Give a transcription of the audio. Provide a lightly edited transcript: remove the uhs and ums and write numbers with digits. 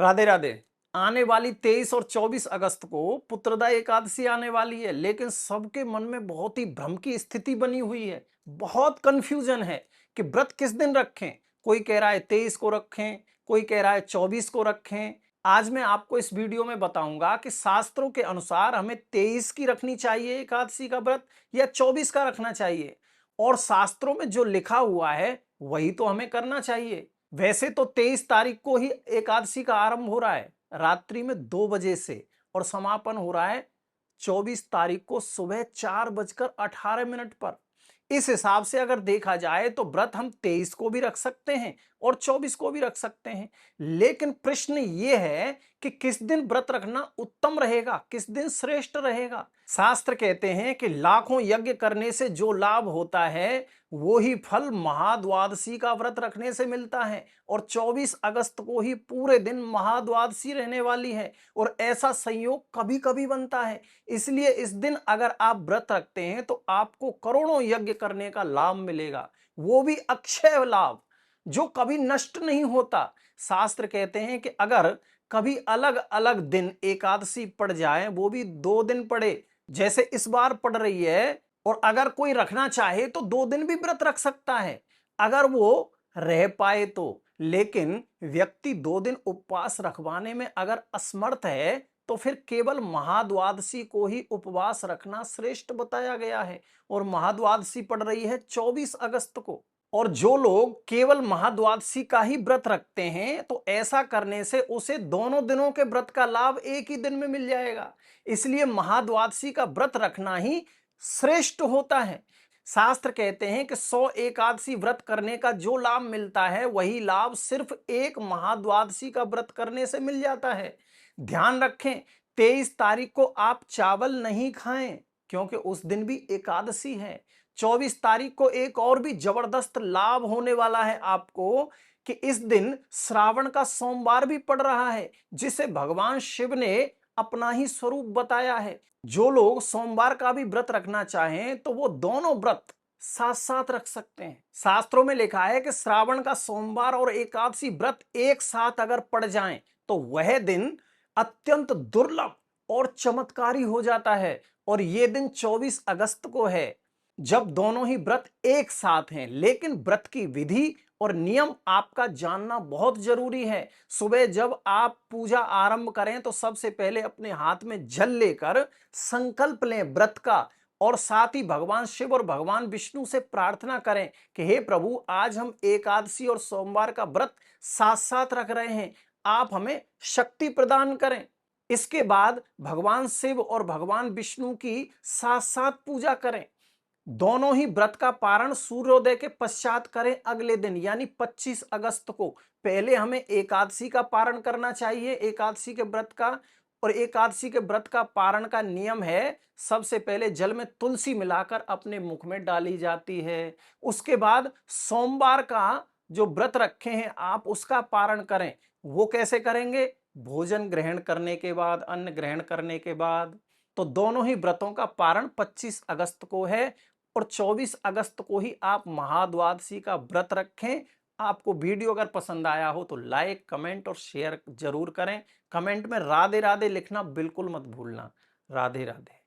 राधे राधे। आने वाली 23 और 24 अगस्त को पुत्रदा एकादशी आने वाली है, लेकिन सबके मन में बहुत ही भ्रम की स्थिति बनी हुई है। बहुत कंफ्यूजन है कि व्रत किस दिन रखें। कोई कह रहा है 23 को रखें, कोई कह रहा है 24 को रखें। आज मैं आपको इस वीडियो में बताऊंगा कि शास्त्रों के अनुसार हमें 23 की रखनी चाहिए एकादशी का व्रत या 24 का रखना चाहिए, और शास्त्रों में जो लिखा हुआ है वही तो हमें करना चाहिए। वैसे तो 23 तारीख को ही एकादशी का आरंभ हो रहा है रात्रि में 2 बजे से, और समापन हो रहा है 24 तारीख को सुबह 4:18 पर। इस हिसाब से अगर देखा जाए तो व्रत हम 23 को भी रख सकते हैं और 24 को भी रख सकते हैं। लेकिन प्रश्न ये है कि किस दिन व्रत रखना उत्तम रहेगा, किस दिन श्रेष्ठ रहेगा। शास्त्र कहते हैं कि लाखों यज्ञ करने से जो लाभ होता है वो ही फल महाद्वादशी का व्रत रखने से मिलता है, और 24 अगस्त को ही पूरे दिन महाद्वादशी रहने वाली है, और ऐसा संयोग कभी कभी बनता है। इसलिए इस दिन अगर आप व्रत रखते हैं तो आपको करोड़ों यज्ञ करने का लाभ मिलेगा, वो भी अक्षय लाभ जो कभी नष्ट नहीं होता। शास्त्र कहते हैं कि अगर कभी अलग अलग दिन एकादशी पड़ जाए, वो भी 2 दिन पड़े जैसे इस बार पड़ रही है, और अगर कोई रखना चाहे तो 2 दिन भी व्रत रख सकता है अगर वो रह पाए तो। लेकिन व्यक्ति 2 दिन उपवास रखवाने में अगर असमर्थ है तो फिर केवल महाद्वादशी को ही उपवास रखना श्रेष्ठ बताया गया है, और महाद्वादशी पड़ रही है 24 अगस्त को। और जो लोग केवल महाद्वादशी का ही व्रत रखते हैं तो ऐसा करने से उसे दोनों दिनों के व्रत का लाभ एक ही दिन में मिल जाएगा। इसलिए महाद्वादशी का व्रत रखना ही श्रेष्ठ होता है। शास्त्र कहते हैं कि 100 एकादशी व्रत करने का जो लाभ मिलता है वही लाभ सिर्फ एक महाद्वादशी का व्रत करने से मिल जाता है। ध्यान रखें, 23 तारीख को आप चावल नहीं खाएं क्योंकि उस दिन भी एकादशी है। 24 तारीख को एक और भी जबरदस्त लाभ होने वाला है आपको कि इस दिन श्रावण का सोमवार भी पड़ रहा है, जिसे भगवान शिव ने अपना ही स्वरूप बताया है। जो लोग सोमवार का भी व्रत रखना चाहें तो वो दोनों व्रत साथ साथ रख सकते हैं। शास्त्रों में लिखा है कि श्रावण का सोमवार और एकादशी व्रत एक साथ अगर पड़ जाएं तो वह दिन अत्यंत दुर्लभ और चमत्कारी हो जाता है, और यह दिन 24 अगस्त को है जब दोनों ही व्रत एक साथ हैं। लेकिन व्रत की विधि और नियम आपका जानना बहुत जरूरी है। सुबह जब आप पूजा आरंभ करें तो सबसे पहले अपने हाथ में जल लेकर संकल्प लें व्रत का, और साथ ही भगवान शिव और भगवान विष्णु से प्रार्थना करें कि हे प्रभु, आज हम एकादशी और सोमवार का व्रत साथ साथ रख रहे हैं, आप हमें शक्ति प्रदान करें। इसके बाद भगवान शिव और भगवान विष्णु की साथ साथ पूजा करें। दोनों ही व्रत का पारण सूर्योदय के पश्चात करें अगले दिन, यानी 25 अगस्त को। पहले हमें एकादशी का पारण करना चाहिए, एकादशी के व्रत का। और एकादशी के व्रत का पारण का नियम है, सबसे पहले जल में तुलसी मिलाकर अपने मुख में डाली जाती है। उसके बाद सोमवार का जो व्रत रखे हैं आप, उसका पारण करें। वो कैसे करेंगे? भोजन ग्रहण करने के बाद, अन्न ग्रहण करने के बाद। तो दोनों ही व्रतों का पारण 25 अगस्त को है, और 24 अगस्त को ही आप महाद्वादशी का व्रत रखें। आपको वीडियो अगर पसंद आया हो तो लाइक, कमेंट और शेयर जरूर करें। कमेंट में राधे राधे लिखना बिल्कुल मत भूलना। राधे राधे।